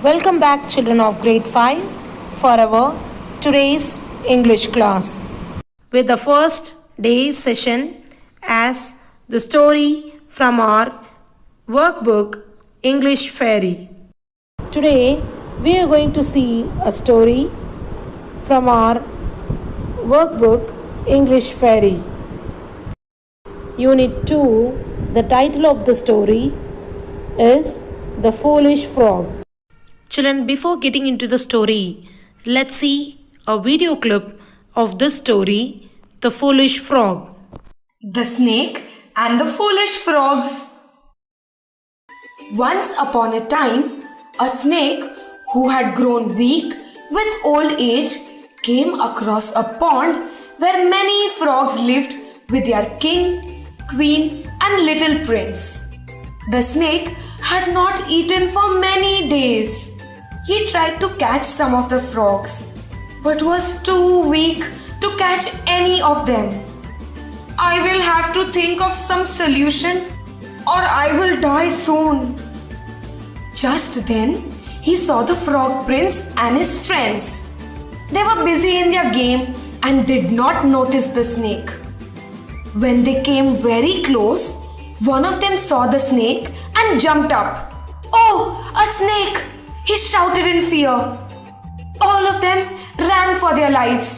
Welcome back, children of grade 5, for our today's English class. With the first day's session as the story from our workbook English Fairy. Today we are going to see a story from our workbook English Fairy. Unit 2, the title of the story is The Foolish Frog. Children, before getting into the story, let's see a video clip of this story, The Foolish Frog. The Snake and the Foolish Frogs. Once upon a time, a snake who had grown weak with old age came across a pond where many frogs lived with their king, queen, and little prince. The snake had not eaten for many days. He tried to catch some of the frogs, but was too weak to catch any of them. I will have to think of some solution or I will die soon. Just then, he saw the frog prince and his friends. They were busy in their game and did not notice the snake. When they came very close, one of them saw the snake and jumped up. "Oh, a snake!" he shouted in fear. All of them ran for their lives.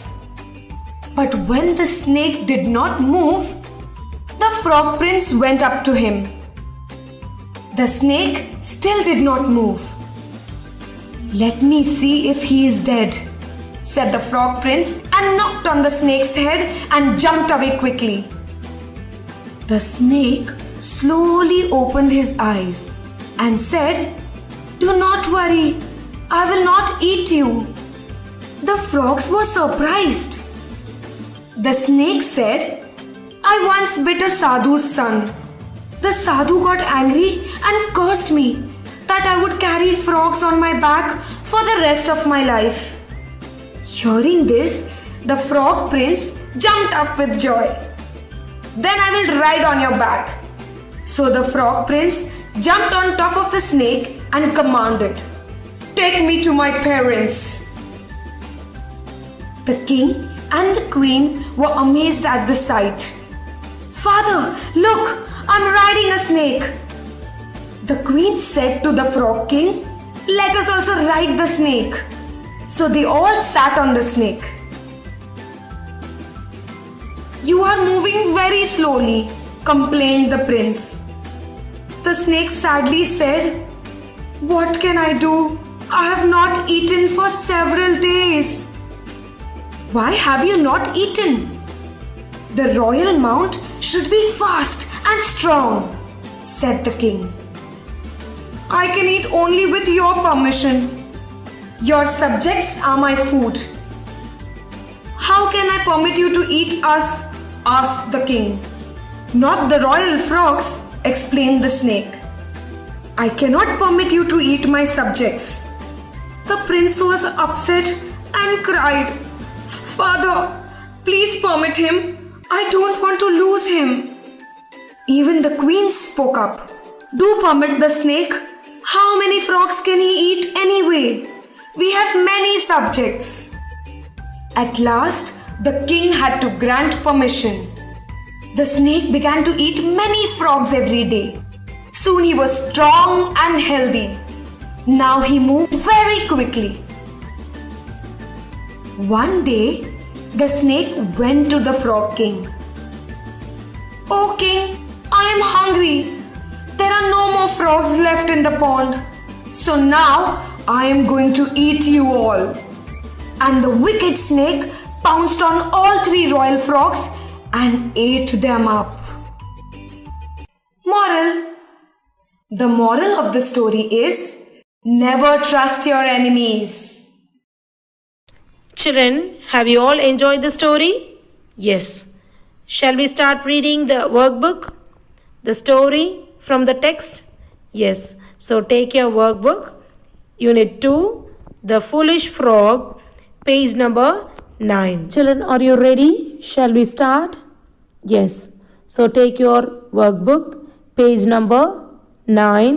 But when the snake did not move, the frog prince went up to him. The snake still did not move. "Let me see if he is dead," said the frog prince and knocked on the snake's head and jumped away quickly. The snake slowly opened his eyes and said, "Do not worry, I will not eat you." The frogs were surprised. The snake said, "I once bit a sadhu's son. The sadhu got angry and cursed me that I would carry frogs on my back for the rest of my life." Hearing this, the frog prince jumped up with joy. "Then I will ride on your back." So the frog prince jumped on top of the snake and commanded, "Take me to my parents." The king and the queen were amazed at the sight. "Father, look, I'm riding a snake." The queen said to the frog king, "Let us also ride the snake." So they all sat on the snake. "You are moving very slowly," complained the prince. The snake sadly said, "What can I do? I have not eaten for several days." "Why have you not eaten? The royal mount should be fast and strong," said the king. "I can eat only with your permission. Your subjects are my food." "How can I permit you to eat us?" asked the king. "Not the royal frogs," explained the snake. "I cannot permit you to eat my subjects." The prince was upset and cried, "Father, please permit him. I don't want to lose him." Even the queen spoke up. "Do permit the snake. How many frogs can he eat anyway? We have many subjects." At last, the king had to grant permission. The snake began to eat many frogs every day. Soon he was strong and healthy. Now he moved very quickly. One day, the snake went to the frog king. "Oh king, I am hungry. There are no more frogs left in the pond. So now I am going to eat you all." And the wicked snake pounced on all 3 royal frogs and ate them up. Moral: the moral of the story is, never trust your enemies. Children, have you all enjoyed the story? Yes. Shall we start reading the workbook? The story from the text? Yes. So take your workbook. Unit 2, The Foolish Frog, page number 9. Children, are you ready? Shall we start? Yes. So take your workbook, page number 9,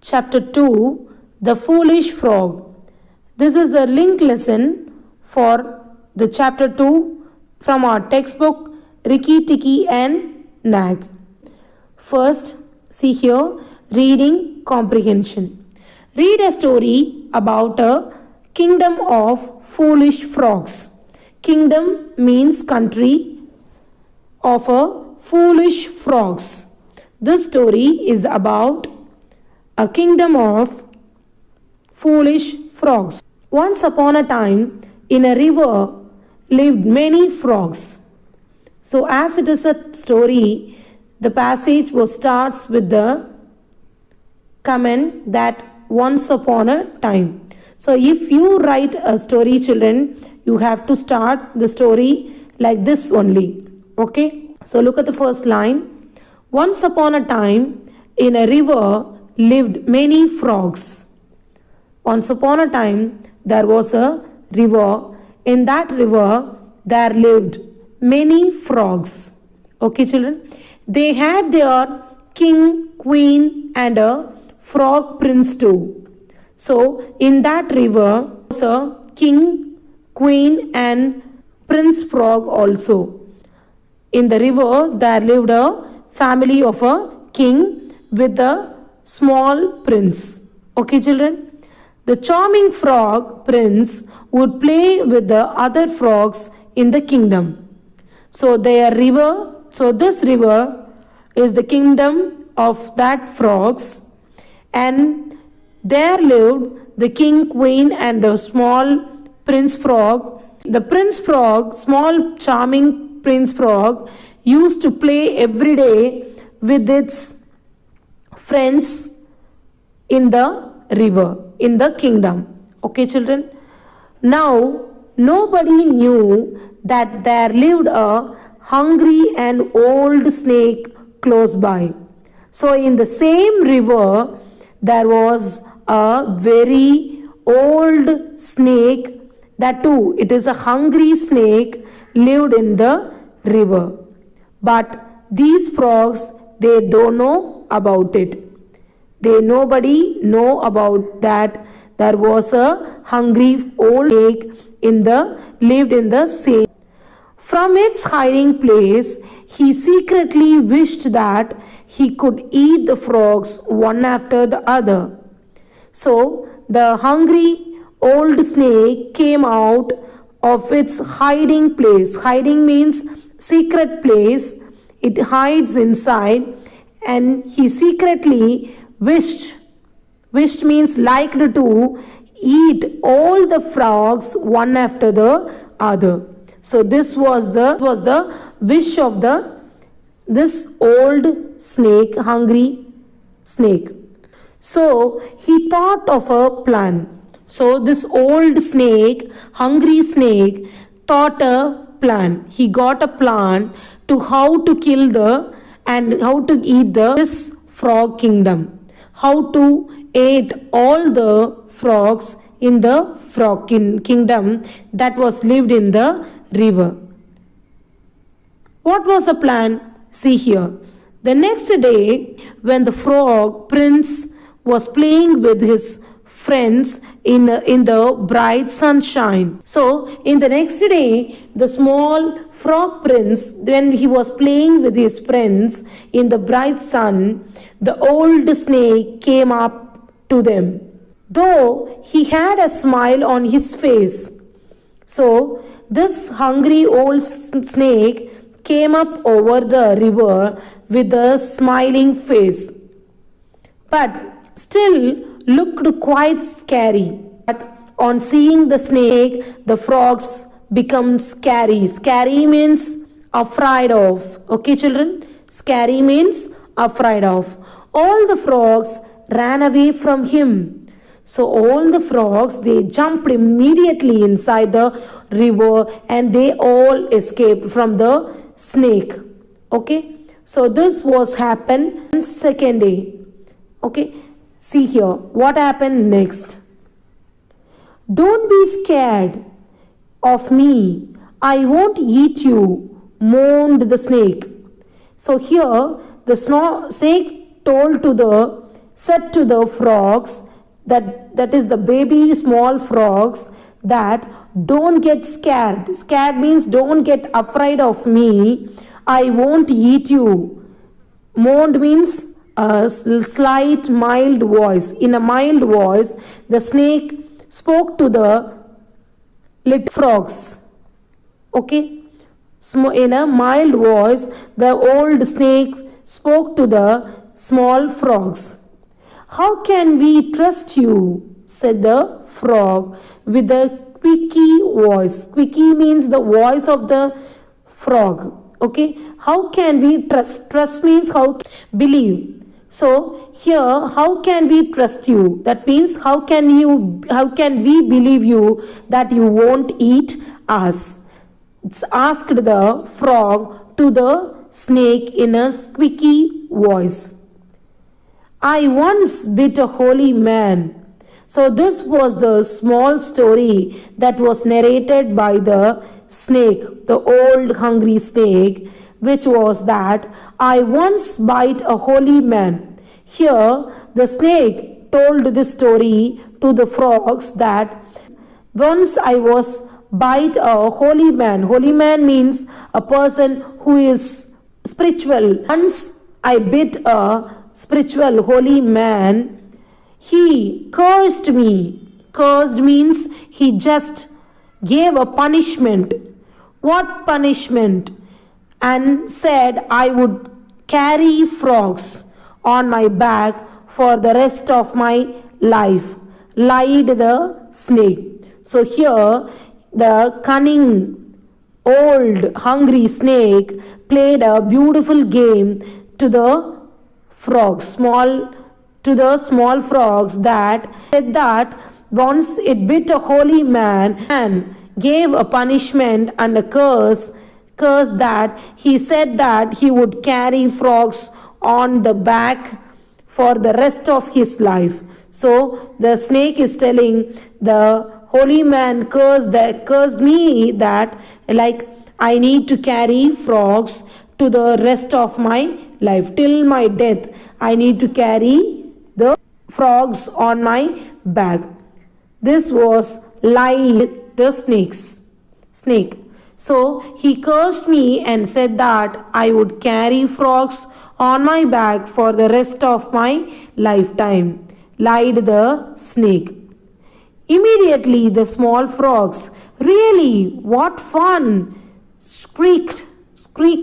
chapter 2, The Foolish Frog. This is the link lesson for the chapter 2 from our textbook Rikki Tikki and Nag. First, see here, reading comprehension. Read a story about a kingdom of foolish frogs. Kingdom means country of a foolish frogs. This story is about a kingdom of foolish frogs. Once upon a time, in a river lived many frogs. So as it is a story, the passage starts with the comment that once upon a time. So if you write a story, children, you have to start the story like this only. Okay? So look at the first line. Once upon a time, in a river lived many frogs. Once upon a time, there was a river. In that river, there lived many frogs. Okay, children? They had their king, queen, and a frog prince too. So, in that river was a king, queen, and prince frog also. In the river, there lived a family of a king with a small prince. Okay, children? The charming frog prince would play with the other frogs in the kingdom. So this river is the kingdom of that frogs, and there lived the king, queen, and the small prince frog. The prince frog, small charming prince frog, used to play every day with its friends in the river, in the kingdom. Okay, children? Now, nobody knew that there lived a hungry and old snake close by. So, in the same river, there was a very old snake. That too, it is a hungry snake lived in the river. But these frogs, they don't know about it. Nobody know about that there was a hungry old snake lived in the same. From its hiding place, he secretly wished that he could eat the frogs one after the other. So the hungry old snake came out of its hiding place. Hiding means secret place. It hides inside, and he secretly wished means liked to eat all the frogs one after the other. So this was the wish of this old snake, hungry snake. So he thought of a plan. So this old snake, hungry snake, thought a plan. He got a plan to how to kill and how to eat this frog kingdom. How to eat all the frogs in the frog kingdom that was lived in the river. What was the plan? See here. The next day, when the frog prince was playing with his friends in the bright sunshine. So, in the next day, the small frog prince, when he was playing with his friends in the bright sun, the old snake came up to them, though he had a smile on his face. So, this hungry old snake came up over the river with a smiling face, but still looked quite scary. But on seeing the snake, the frogs become scary. Scary means afraid of. Okay, children? Scary means afraid of. All the frogs ran away from him. So all the frogs, they jumped immediately inside the river and they all escaped from the snake. Okay? So this was happened on second day. Okay? See here, what happened next? Don't be scared of me. I won't eat you, moaned the snake. So here, the snake said to the frogs that is the baby small frogs, that don't get scared. Scared means don't get afraid of me. I won't eat you. Moaned means a slight mild voice. In a mild voice, the snake spoke to the little frogs. Okay? In a mild voice, the old snake spoke to the small frogs. How can we trust you? Said the frog with a squeaky voice. Squeaky means the voice of the frog. Okay? How can we trust? Trust means how believe. So here, how can we trust you? That means how can we believe you that you won't eat us? It's asked the frog to the snake in a squeaky voice. I once bit a holy man. So this was the small story that was narrated by the snake, the old hungry snake, which was that I once bite a holy man. Here the snake told this story to the frogs that once I was bite a holy man. Holy man means a person who is spiritual. Once I bit a spiritual holy man. He cursed me. Cursed means he just gave a punishment. What punishment? And said I would carry frogs on my back for the rest of my life. Lied the snake. So here the cunning old hungry snake played a beautiful game to the frogs, to the small frogs, that said that once it bit a holy man and gave a punishment and a curse that he said that he would carry frogs on the back for the rest of his life. So the snake is telling the holy man cursed me that like I need to carry frogs to the rest of my life. Till my death, I need to carry the frogs on my back. This was lie the snake. So he cursed me and said that I would carry frogs on my back for the rest of my lifetime. Lied the snake. Immediately the small frogs, really, what fun! Squeaked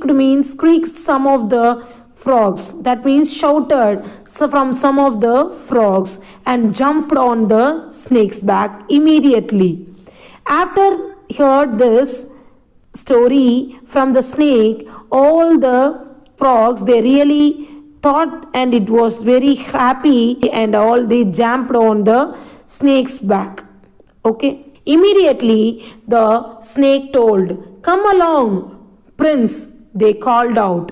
means squeaked some of the frogs. That means shouted from some of the frogs and jumped on the snake's back immediately. After heard this story from the snake, all the frogs, they really thought and it was very happy and all they jumped on the snake's back. Okay. Immediately the snake told, come along, Prince, they called out.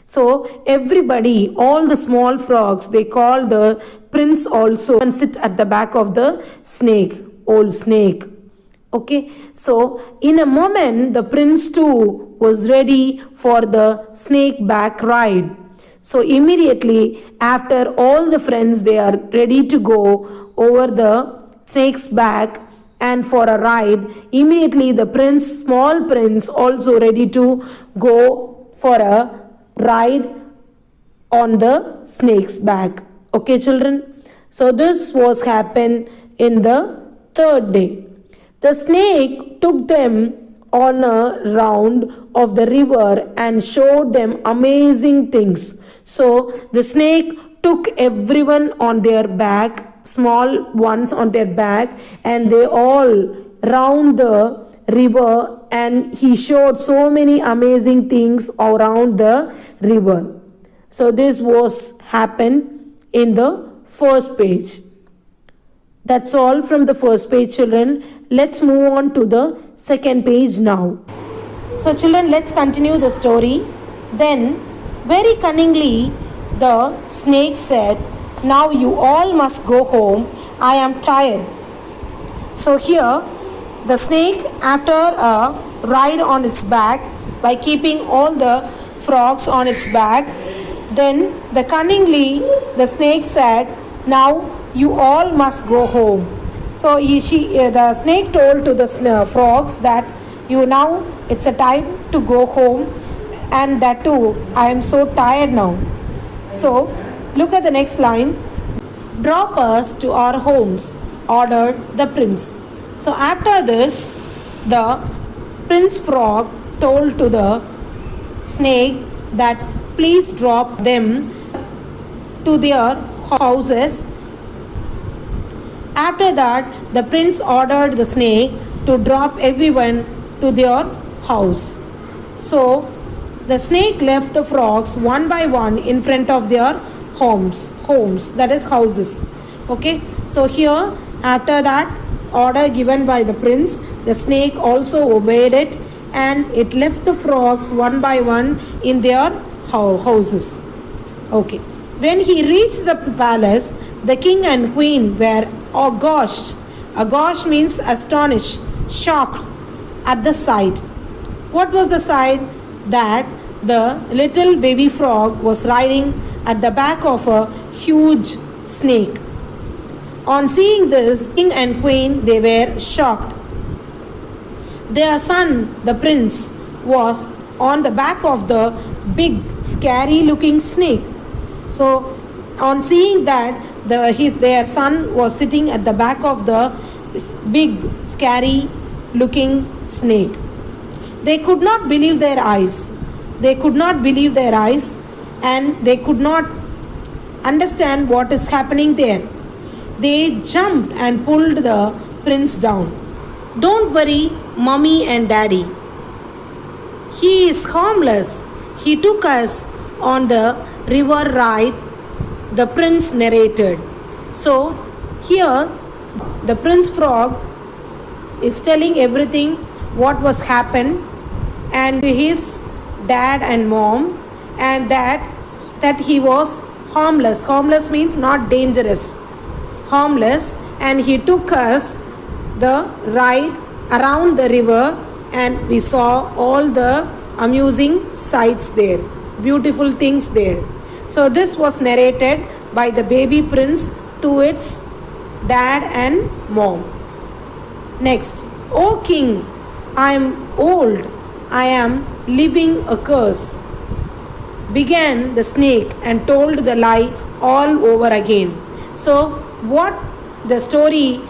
So everybody, all the small frogs, they called the prince also and sit at the back of the snake, old snake. Okay, so in a moment the prince too was ready for the snake back ride. So immediately after all the friends, they are ready to go over the snake's back and for a ride. Immediately the small prince also ready to go for a ride on the snake's back. Okay, children. So this was happened in the third day. The snake took them on a round of the river and showed them amazing things. So the snake took everyone on their back, small ones on their back, and they all round the river, and he showed so many amazing things around the river. So this was happened in the first page. That's all from the first page, children. Let's move on to the second page now. So children, let's continue the story. Then very cunningly the snake said, now you all must go home. I am tired. So here the snake, after a ride on its back by keeping all the frogs on its back, then the snake said, Now you all must go home. So the snake told to the frogs that you now it's a time to go home, and that too I am so tired now. So look at the next line. Drop us to our homes, ordered the prince. So after this, the prince frog told to the snake that please drop them to their houses. After that, the prince ordered the snake to drop everyone to their house. So the snake left the frogs one by one in front of their homes, that is houses. Okay, so here after that order given by the prince, the snake also obeyed it, and it left the frogs one by one in their houses. Okay, when he reached the palace, the king and queen were aghast. Aghast means astonished, shocked at the sight. What was the sight? That the little baby frog was riding at the back of a huge snake. On seeing this, king and queen, they were shocked. Their son, the prince, was on the back of the big, scary looking snake. So on seeing that, their son was sitting at the back of the big, scary looking snake. They could not believe their eyes. They could not believe their eyes, and they could not understand what is happening there. They jumped and pulled the prince down. Don't worry, mommy and daddy. He is harmless. He took us on the river ride, the prince narrated. So here the prince frog is telling everything what was happened, and his dad and mom, and that he was harmless. Harmless means not dangerous. Harmless, and he took us the ride around the river, and we saw all the amusing sights there, beautiful things there. So this was narrated by the baby prince to its dad and mom. Next, O king, I am old, I am living a curse, began the snake, and told the lie all over again. So what the story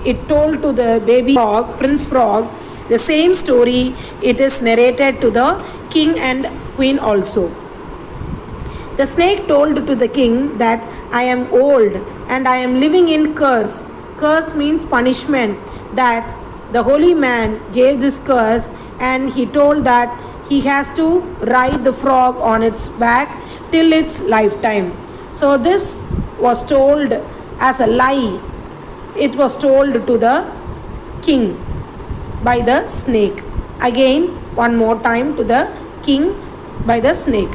it told to the baby frog, prince frog, the same story it is narrated to the king and queen also. The snake told to the king that I am old and I am living in curse. Curse means punishment, that the holy man gave this curse, and he told that he has to ride the frog on its back till its lifetime. So this was told as a lie. It was told to the king by the snake. Again, one more time to the king by the snake.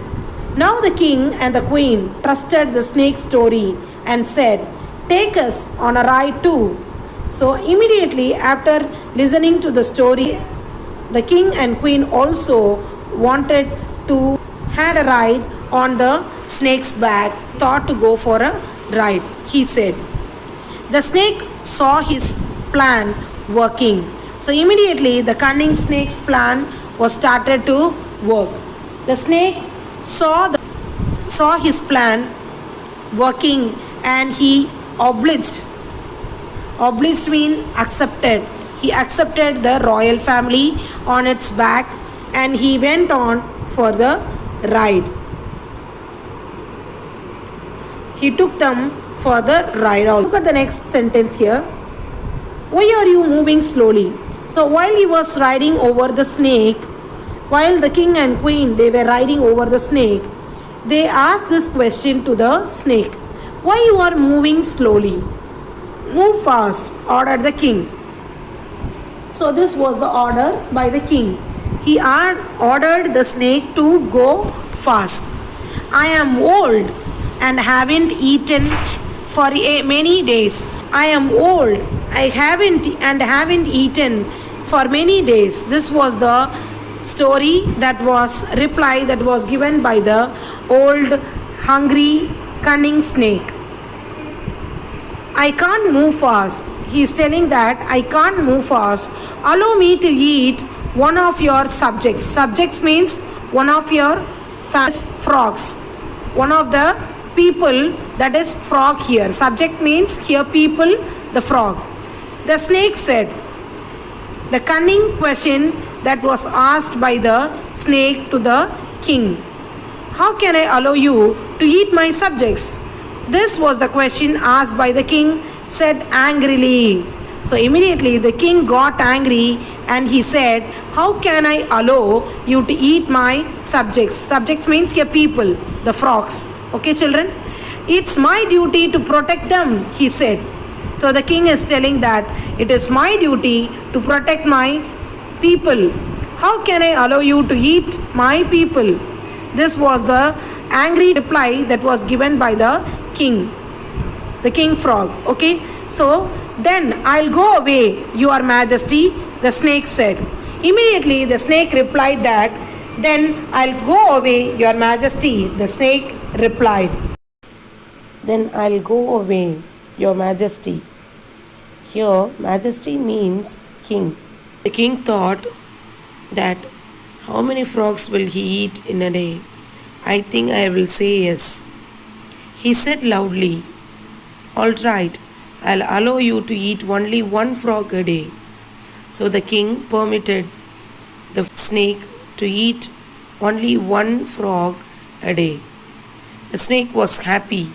Now the king and the queen trusted the snake's story and said, take us on a ride too. So immediately after listening to the story, the king and queen also wanted to had a ride on the snake's back, thought to go for a ride. He said, the snake saw his plan working. So immediately the cunning snake's plan was started to work. The snake saw his plan working, and he obliged. Obliged means accepted. He accepted the royal family on its back, and he went on for the ride. He took them for the ride. Look at the next sentence here. Why are you moving slowly? So while he was riding over the snake, while the king and queen, they were riding over the snake, they asked this question to the snake. Why you are moving slowly? Move fast, ordered the king. So this was the order by the king. He ordered the snake to go fast. I am old and haven't eaten for many days. I am old. I haven't eaten for many days. This was the story reply that was given by the old, hungry, cunning snake. I can't move fast. He is telling that I can't move fast. Allow me to eat one of your subjects. Subjects means one of your frogs. One of the people, that is frog here. Subject means here people, the frog. The snake said, the cunning question that was asked by the snake to the king. How can I allow you to eat my subjects? This was the question asked by the king, said angrily. So immediately the king got angry and he said, how can I allow you to eat my subjects? Subjects means here people, the frogs. Okay, children? It's my duty to protect them, he said. So the king is telling that it is my duty to protect my people. How can I allow you to eat my people? This was the angry reply that was given by the king frog. Okay, so then I'll go away, your majesty, the snake said. Immediately the snake replied that, then I'll go away, your majesty, the snake replied. Then I'll go away, your majesty. Here majesty means king. The king thought that how many frogs will he eat in a day? I think I will say yes. He said loudly, all right, I'll allow you to eat only one frog a day. So the king permitted the snake to eat only one frog a day. The snake was happy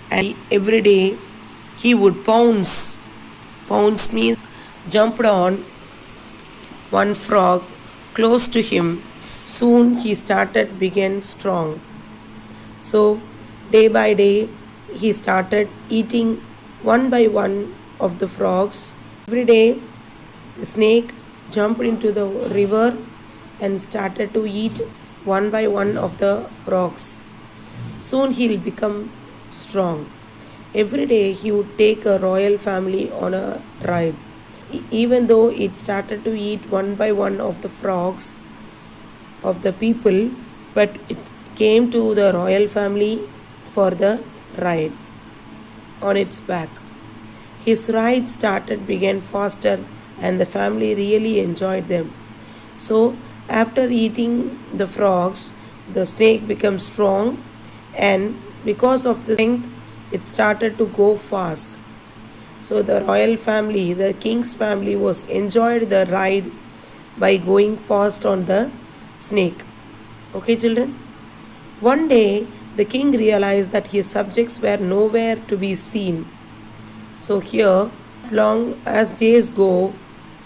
and every day he would pounce. Pounce means jumped on one frog close to him. Soon he began strong. So day by day he started eating one by one of the frogs. Every day the snake jumped into the river and started to eat one by one of the frogs. Soon he'll become strong. Every day he would take a royal family on a ride. Even though it started to eat one by one of the frogs of the people, but it came to the royal family for the ride on its back. His ride began faster and the family really enjoyed them. So after eating the frogs, the snake became strong, and because of the strength it started to go fast. So the royal family, the king's family, enjoyed the ride by going fast on the snake. Okay, children? One day the king realized that his subjects were nowhere to be seen. So here, as long as days go,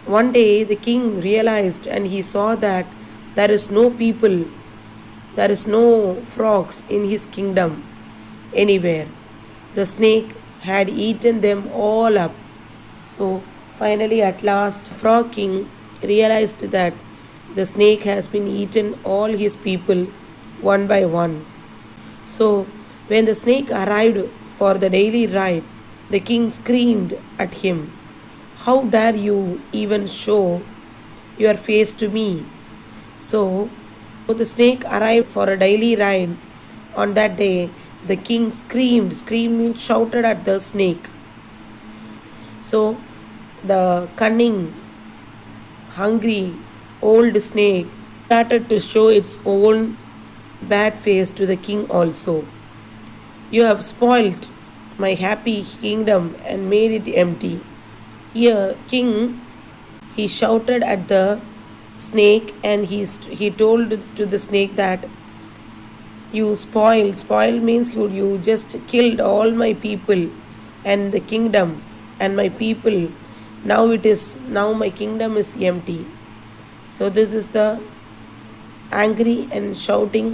one day the king realized and he saw that there is no people, there is no frogs in his kingdom anywhere. The snake had eaten them all up. So finally at last Frog King realized that the snake has been eaten all his people one by one. So when the snake arrived for the daily ride, the king screamed at him, "How dare you even show your face to me?" So the snake arrived for a daily ride. On that day, the king screamed, shouted at the snake. So the cunning, hungry, old snake started to show its own bad face to the king also. "You have spoilt my happy kingdom and made it empty." Here, king, he shouted at the snake and he told to the snake that you spoil means you just killed all my people and the kingdom and my people. Now my kingdom is empty. So this is the angry and shouting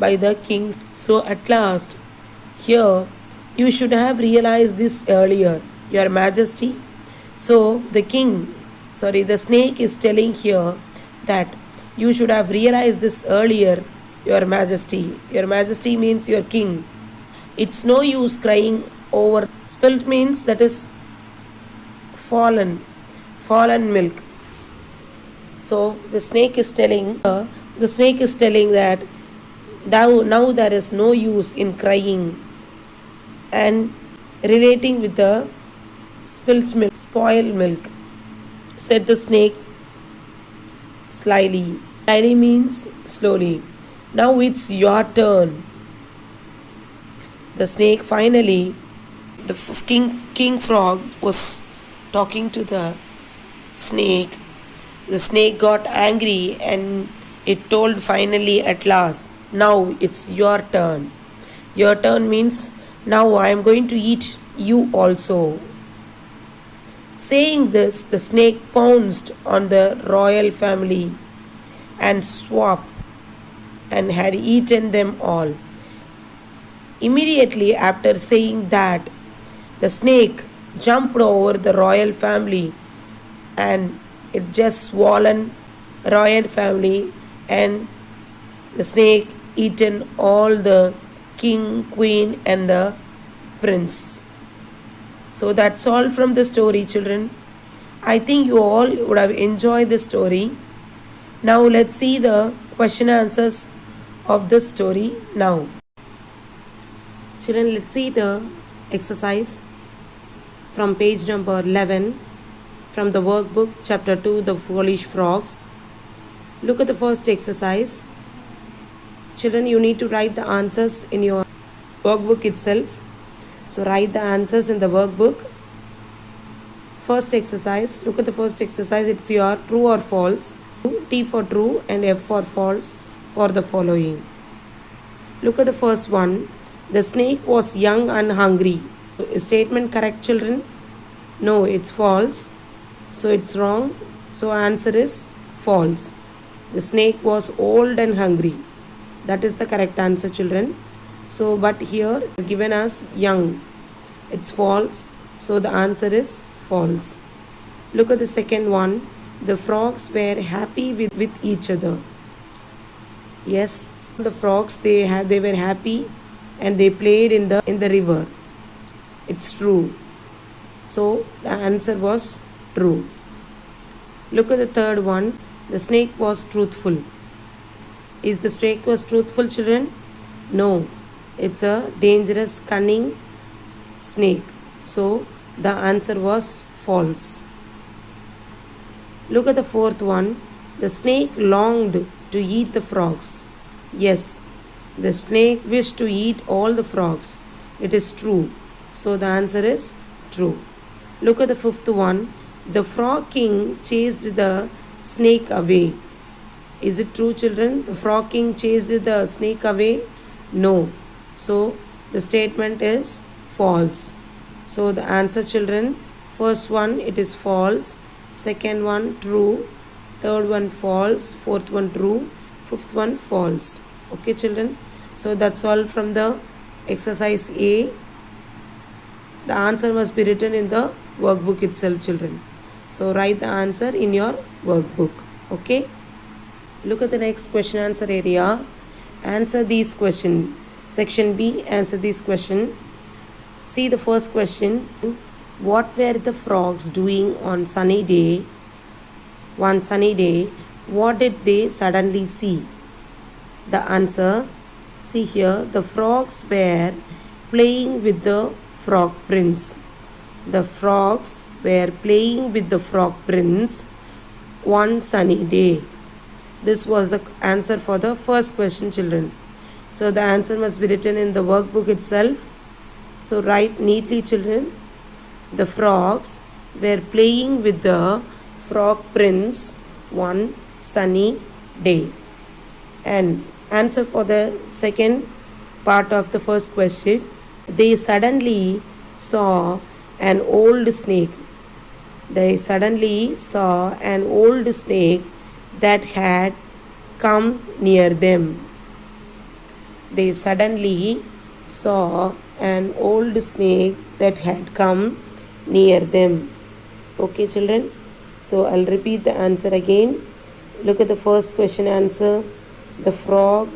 by the king. So at last, here, you should have realized this earlier, your majesty. So the snake is telling here that you should have realized this earlier, your majesty. Your majesty means your king. It's no use crying over. Spilt means that is fallen milk. So the snake is telling that now there is no use in crying and relating with the spilt milk, spoiled milk, said the snake slyly. Slyly means slowly. Now it's your turn. The snake finally, the king frog was talking to the snake. The snake got angry and it told finally at last, now it's your turn. Your turn means now I am going to eat you also. Saying this, the snake pounced on the royal family and swooped and had eaten them all. Immediately after saying that, the snake jumped over the royal family and it just swollen royal family, and the snake eaten all the king, queen and the prince. So that's all from the story, children. I think you all would have enjoyed the story. Now let's see the question answers of the story now. Children, let's see the exercise from page number 11 from the workbook chapter 2, The Foolish Frogs. Look at the first exercise. Children, you need to write the answers in your workbook itself. So write the answers in the workbook. First exercise, look at the first exercise. It's your true or false. T for true and F for false for the following. Look at the first one. The snake was young and hungry. Is statement correct, children? No, it's false. So it's wrong. So answer is false. The snake was old and hungry. That is the correct answer, children. So but here given as young. It's false. So the answer is false. Look at the second one. The frogs were happy with each other. Yes, the frogs they were happy and they played in the river. It's true. So the answer was true. Look at the third one. The snake was truthful. Is the snake was truthful, children? No. It's a dangerous, cunning snake. So the answer was false. Look at the fourth one. The snake longed to eat the frogs. Yes, the snake wished to eat all the frogs. It is true. So the answer is true. Look at the fifth one. The frog king chased the snake away. Is it true, children? The frog king chased the snake away? No. So the statement is false. So the answer, children, first one it is false, second one true, third one false, fourth one true, fifth one false. Okay, children? So that's all from the exercise A. The answer must be written in the workbook itself, children. So write the answer in your workbook. Okay? Look at the next question answer area. Answer these questions. Section B, answer this question. See the first question. What were the frogs doing on sunny day? One sunny day, what did they suddenly see? The answer, see here, the frogs were playing with the frog prince. The frogs were playing with the frog prince one sunny day. This was the answer for the first question, children. So the answer must be written in the workbook itself. So write neatly, children. The frogs were playing with the frog prince one sunny day. And answer for the second part of the first question. They suddenly saw an old snake. They suddenly saw an old snake that had come near them. They suddenly saw an old snake that had come near them. Okay, children? So I'll repeat the answer again. Look at the first question answer. The frog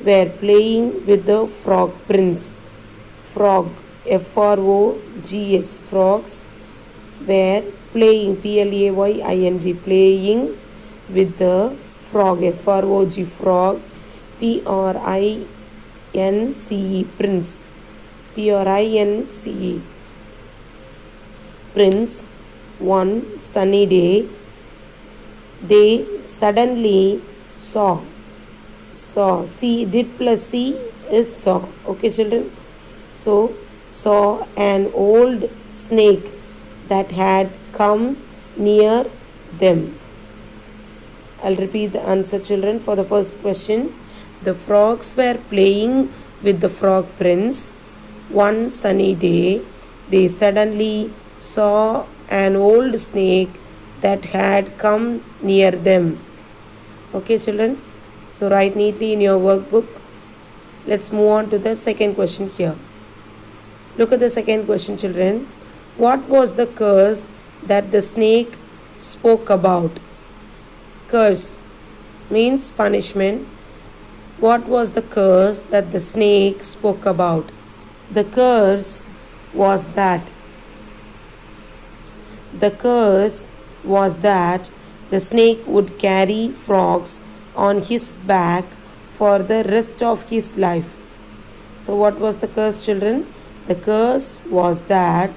were playing with the frog prince. Frog, F-R-O-G-S, frogs were playing, P-L-A-Y-I-N-G, playing with the frog, F-R-O-G, frog, P-R-I-N-C-E, prince, P-R-I-N-C-E. prince one sunny day, they suddenly saw. See, did plus see is saw. Okay, children. So, saw an old snake that had come near them. I'll repeat the answer, children, for the first question. The frogs were playing with the frog prince. One sunny day, they suddenly saw an old snake that had come near them. Okay, children? So, write neatly in your workbook. Let's move on to the second question here. Look at the second question, children. What was the curse that the snake spoke about? Curse means punishment. What was the curse that the snake spoke about? The curse was that the snake would carry frogs on his back for the rest of his life. So what was the curse, children? The curse was that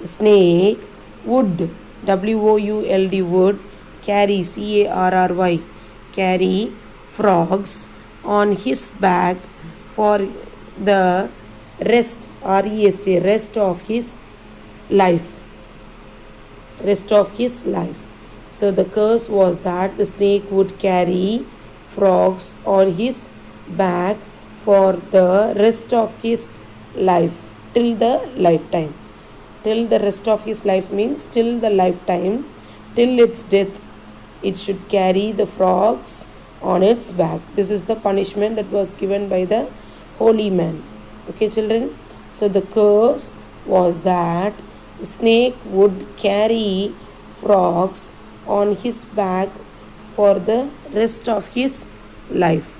the snake would, W-O-U-L-D, would carry, C-A-R-R-Y, carry frogs on his back for the rest, R-E-S-T, rest of his life. Rest of his life. So the curse was that the snake would carry frogs on his back for the rest of his life, till the lifetime. Till the rest of his life means till the lifetime, till its death, it should carry the frogs on its back. This is the punishment that was given by the holy man. Okay, children? So the curse was that the snake would carry frogs on his back for the rest of his life.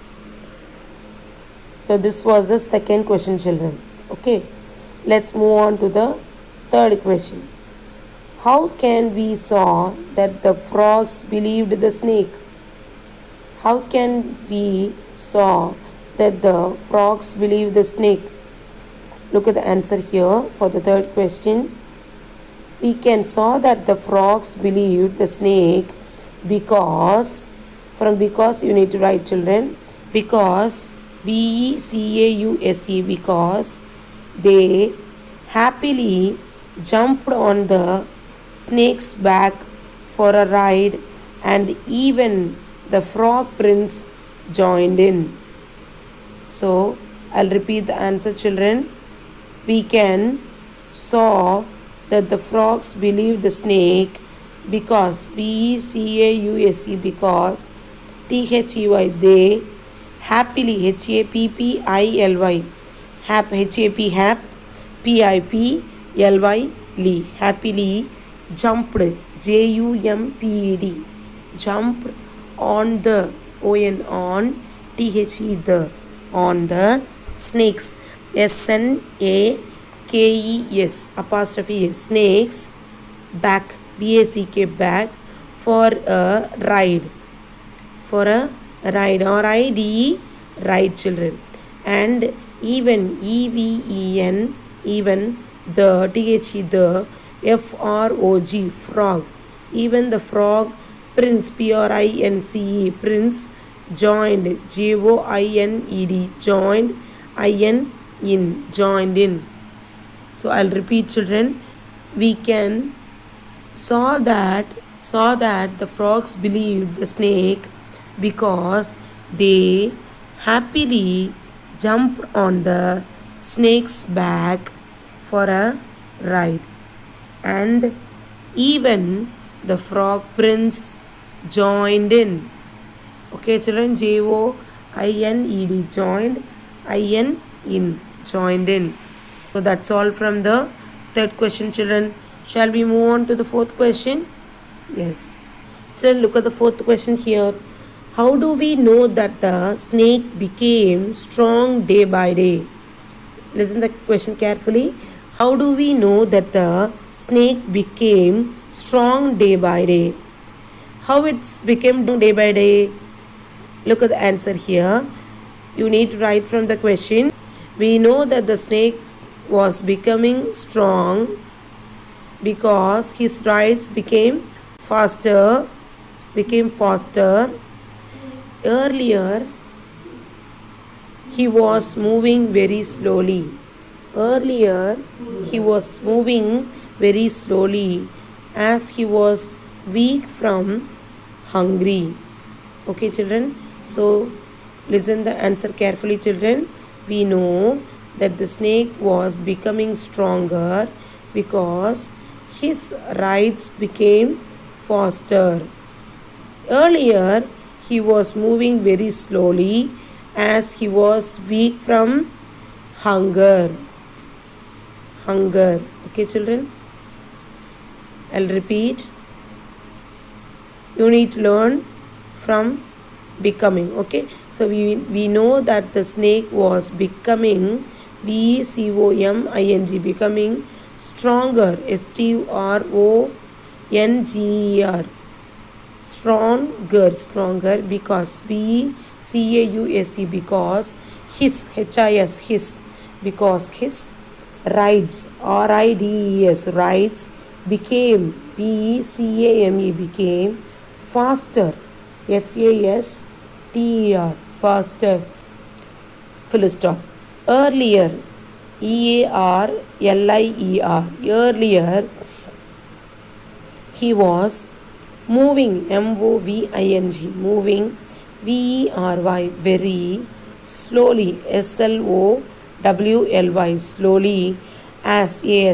So this was the second question, children. Okay, let's move on to the third question. How can we saw that the frogs believed the snake? How can we saw that the frogs believed the snake? Look at the answer here for the third question. We can saw that the frogs believed the snake because, from because you need to write, children, because, B-E-C-A-U-S-E, because they happily jumped on the snake's back for a ride, and even the frog prince joined in. So I'll repeat the answer, children. We can saw that the frogs believed the snake because, B-E-C-A-U-S-E, because, T-H-E-Y, they happily, H-A-P-P-I-L-Y, H-A-P, hap, P-I-P-L-Y, happily jumped, J-U-M-P-E-D, jumped on the, O-N, on, T-H-E, the, on the snakes, S-N-A-K-E-S, apostrophe S, snakes, back, B-A-C-K, back, for a ride, R-I-D-E, ride, children. And even, E-V-E-N, even, the, T-H-E, the, F-R-O-G, frog, even the frog prince, P-R-I-N-C-E, prince, joined, J-O-I-N-E-D, joined, I-N, in, joined in. So I'll repeat, children. We can saw that the frogs believed the snake because they happily jumped on the snake's back for a ride, and even the frog prince joined in. Okay, children, J-O-I-N-E-D, joined, I-N, in, joined in. So that's all from the third question, children. Shall we move on to the fourth question? Yes. Children, look at the fourth question here. How do we know that the snake became strong day by day? Listen to the question carefully. How do we know that the snake became strong day by day? How it's became day by day? Look at the answer here. You need to write from the question. We know that the snake was becoming strong because his rides became faster. Earlier, he was moving very slowly. Earlier, he was moving very slowly as he was weak from hungry. Okay, children. So, listen the answer carefully, children. We know that the snake was becoming stronger because his rides became faster. Earlier, he was moving very slowly as he was weak from hunger. Okay, children? I'll repeat. You need to learn from becoming. Okay, so we know that the snake was becoming, becoming, becoming stronger, stronger, stronger because because his because his rides rides became became faster, faster, full stop. Earlier, earlier he was moving, moving, very slowly, slowly, as he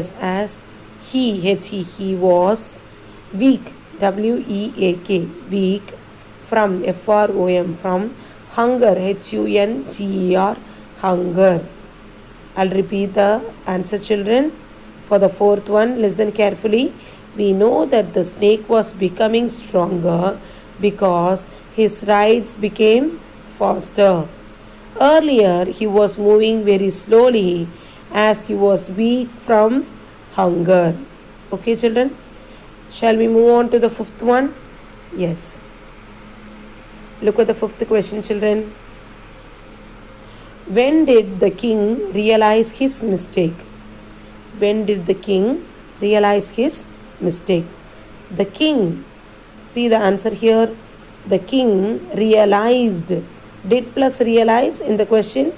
was weak, weak, from, from hunger, hunger. I'll repeat the answer, children. For the fourth one, listen carefully. We know that the snake was becoming stronger because his rides became faster. Earlier, he was moving very slowly as he was weak from hunger. Okay, children? Shall we move on to the fifth one? Yes. Look at the fifth question, children. When did the king realize his mistake? When did the king realize his mistake? The king, see the answer here. The king realized. Did plus realize in the question.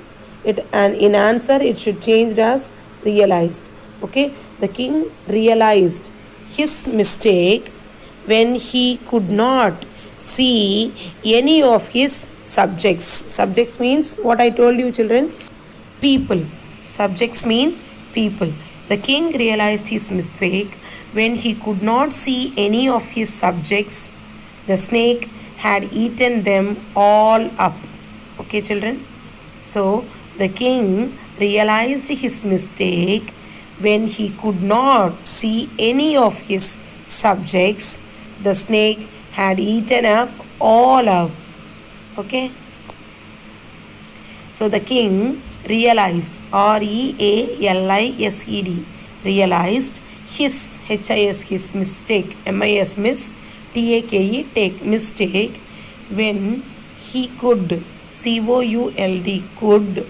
And in answer it should change as realized. Okay. The king realized his mistake when he could not see any of his subjects. Subjects means what I told you, children. People. Subjects mean people. The king realized his mistake when he could not see any of his subjects. The snake had eaten them all up. Okay, children? So, the king realized his mistake when he could not see any of his subjects. The snake had eaten up all up. Okay? So, the king realized, realized, realized his, his mistake, miss, take, take, mistake, when he could, could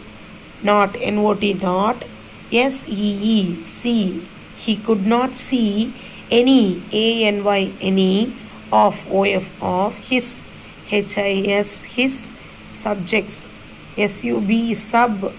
not, not, see, he could not see any, any of his, his subjects, sub,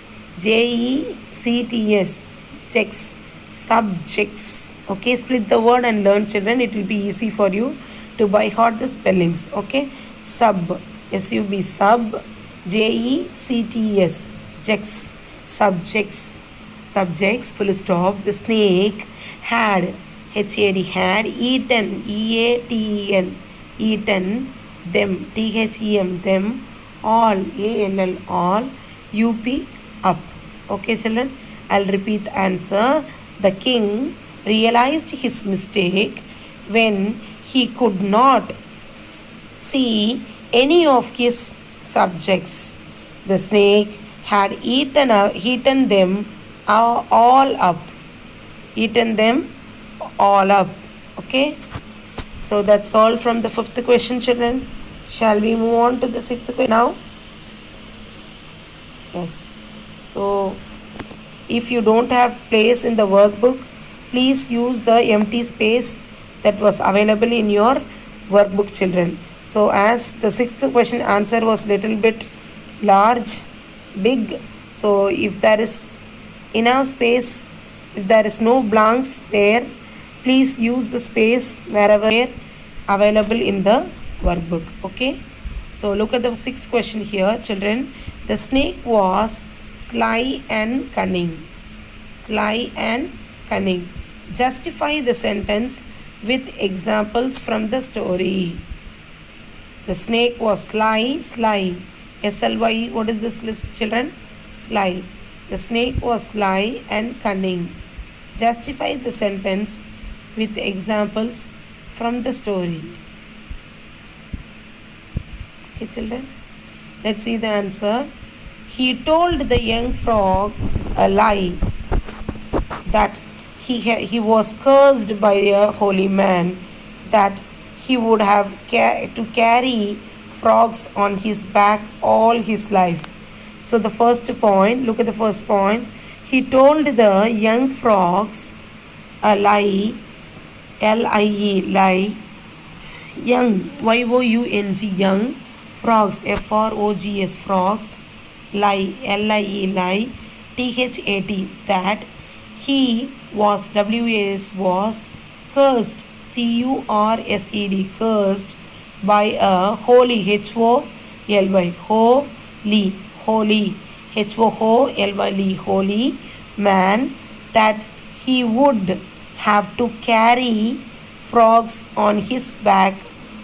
checks, subjects. Okay, split the word and learn, children. It will be easy for you to by heart the spellings. Okay, sub, sub, jects, checks, subjects, subjects, full stop. The snake had, had eaten, eaten them, them, all, all, up. Okay, children, I'll repeat the answer. The king realized his mistake when he could not see any of his subjects. The snake had eaten them all up. Eaten them all up. Okay. So that's all from the fifth question, children. Shall we move on to the sixth question now? Yes. So if you don't have place in the workbook, please use the empty space that was available in your workbook, children. So as the sixth question answer was little bit large, big, so if there is enough space, if there is no blanks there, please use the space wherever available in the workbook. Okay, so look at the sixth question here, children. The snake was sly and cunning. Sly and cunning. Justify the sentence with examples from the story. The snake was sly. S-L-Y. What is this list, children? Sly. The snake was sly and cunning. Justify the sentence with examples from the story. Okay, children. Let's see the answer. He told the young frog a lie that he was cursed by a holy man, that he would have to carry frogs on his back all his life. So the first point, look at the first point. He told the young frogs a lie, L-I-E, lie. Young, Y-O-U-N-G, young. Frogs, F-R-O-G-S, frogs. Lie, L-I-E, lie. T-H-A-T, that he was, W-A-S, was cursed, C-U-R-S-E-D, cursed by a holy, H-O-L-Y, holy, H-O-L-Y, holy man, that he would have to carry frogs on his back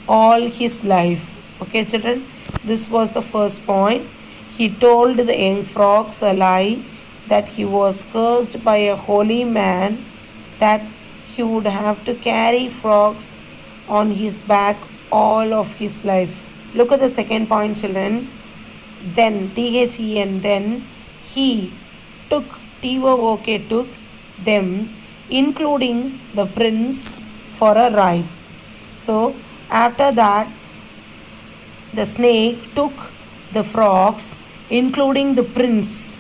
all his life. Okay, children, this was the first point. He told the young frogs a lie that he was cursed by a holy man, that he would have to carry frogs on his back all of his life. Look at the second point, children. Then, T-H-E-N, then he took, T-O-O-K, took them, including the prince, for a ride. So after that, the snake took the frogs, including the prince,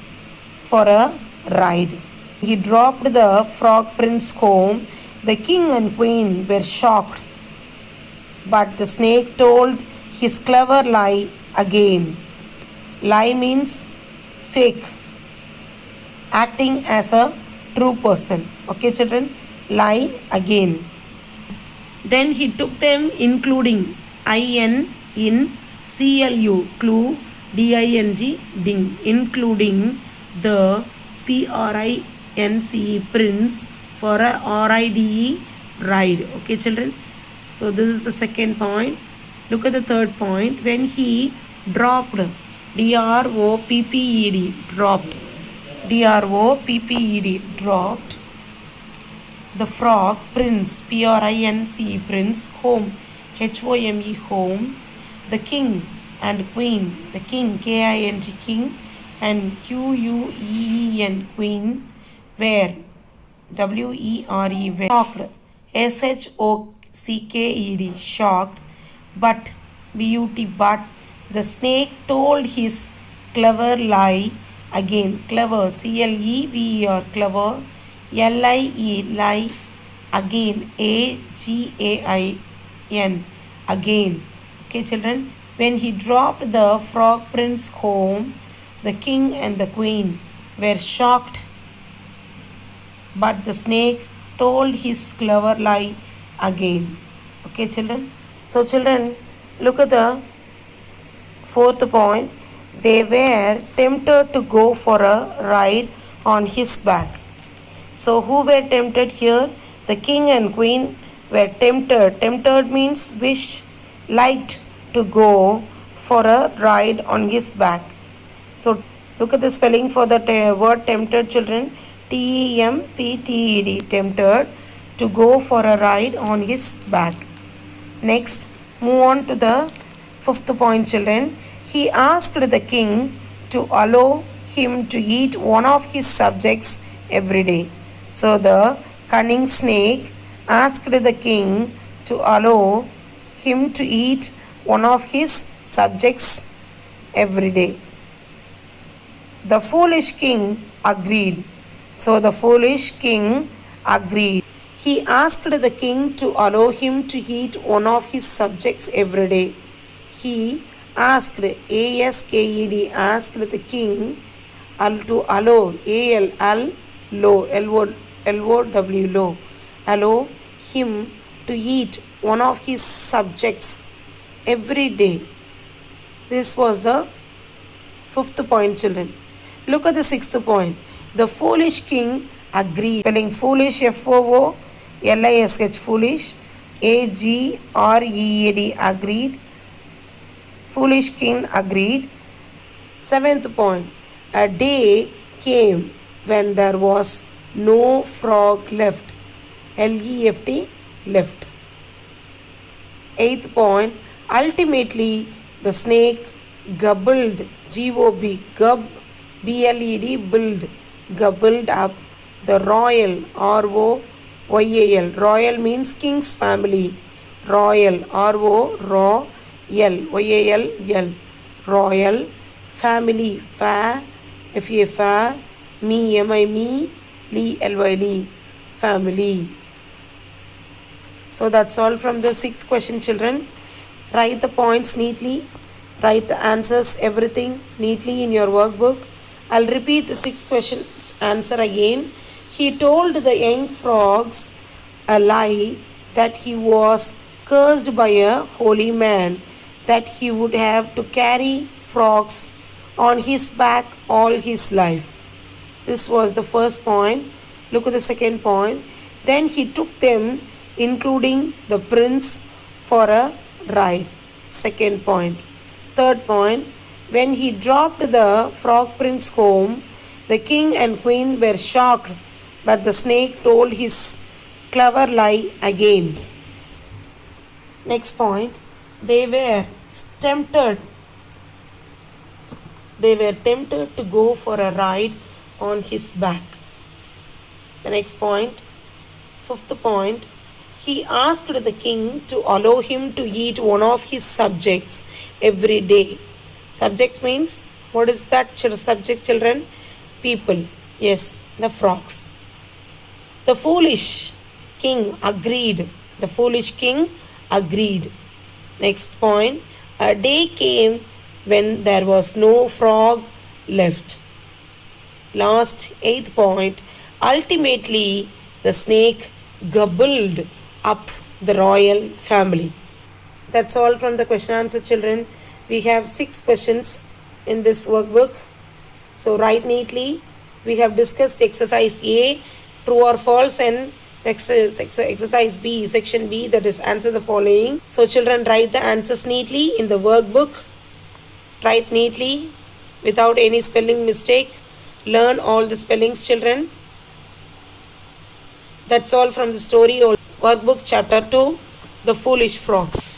for a ride. He dropped the frog prince home. The king and queen were shocked, but the snake told his clever lie again. Lie means fake, acting as a true person. Okay, children, lie again. Then he took them, including, I-N, in, C-L-U, clue, D-I-N-G, ding, including the P-R-I-N-C-E, prince, for a R-I-D-E, ride. Okay, children. So this is the second point. Look at the third point. When he dropped, D-R-O-P-P-E-D, dropped, D-R-O-P-P-E-D, dropped the frog prince, P-R-I-N-C-E, prince, home, H-O-M-E, home, the king and queen, the king, K-I-N-G, king, and Q-U-E-E-N, queen, were, W-E-R-E, were, shocked, S-H-O-C-K-E-D, shocked, but, B-U-T, but, the snake told his clever lie again, clever, C-L-E-V-E-R, clever, L-I-E, lie, again, A-G-A-I-N, again. Okay, children, when he dropped the frog prince home, the king and the queen were shocked, but the snake told his clever lie again. Okay, children. So, children, look at the fourth point. They were tempted to go for a ride on his back. So, who were tempted here? The king and queen were tempted. Tempted means wished, liked to go for a ride on his back. So, look at the spelling for the word tempted, children. T-E-M-P-T-E-D, tempted to go for a ride on his back. Next, move on to the fifth point, children. He asked the king to allow him to eat one of his subjects every day. So the cunning snake asked the king to allow him to eat one of his subjects every day. The foolish king agreed. So the foolish king agreed. He asked the king to allow him to eat one of his subjects every day. He asked, ASKED, asked the king to allow, LOW, allow him to eat one of his subjects every day. This was the fifth point, children. Look at the sixth point. The foolish king agreed. Spelling foolish, FOOLISH, foolish, AGREAD, agreed. Foolish king agreed. Seventh point. A day came when there was no frog left. LEFT, left. Eighth point. Ultimately, the snake gobbled, GOB, BLED, build, gobbled up the royal, ROYAL. Royal means king's family. Royal, ROYAL, royal family. FA, me, LYL, family. So that's all from the sixth question, children. Write the points neatly. Write the answers, everything neatly in your workbook. I'll repeat the sixth question's answer again. He told the young frogs a lie that he was cursed by a holy man, that he would have to carry frogs on his back all his life. This was the first point. Look at the second point. Then he took them, including the prince, for a ride. Second point. Third point. When he dropped the frog prince home, the king and queen were shocked, but the snake told his clever lie again. Next point. They were tempted to go for a ride on his back. The next point. Fifth point. He asked the king to allow him to eat one of his subjects every day. Subjects means, what is that subject, children? People. Yes, the frogs. The foolish king agreed. The foolish king agreed. Next point. A day came when there was no frog left. Last, eighth point. Ultimately, the snake gobbled up the royal family. That's all from the question answers, children. We have 6 questions in this workbook. So write neatly. We have discussed exercise A, true or false, and exercise B, section B, that is answer the following. So children, write the answers neatly in the workbook. Write neatly without any spelling mistake. Learn all the spellings, children. That's all from the story or workbook chapter 2, The Foolish Frogs.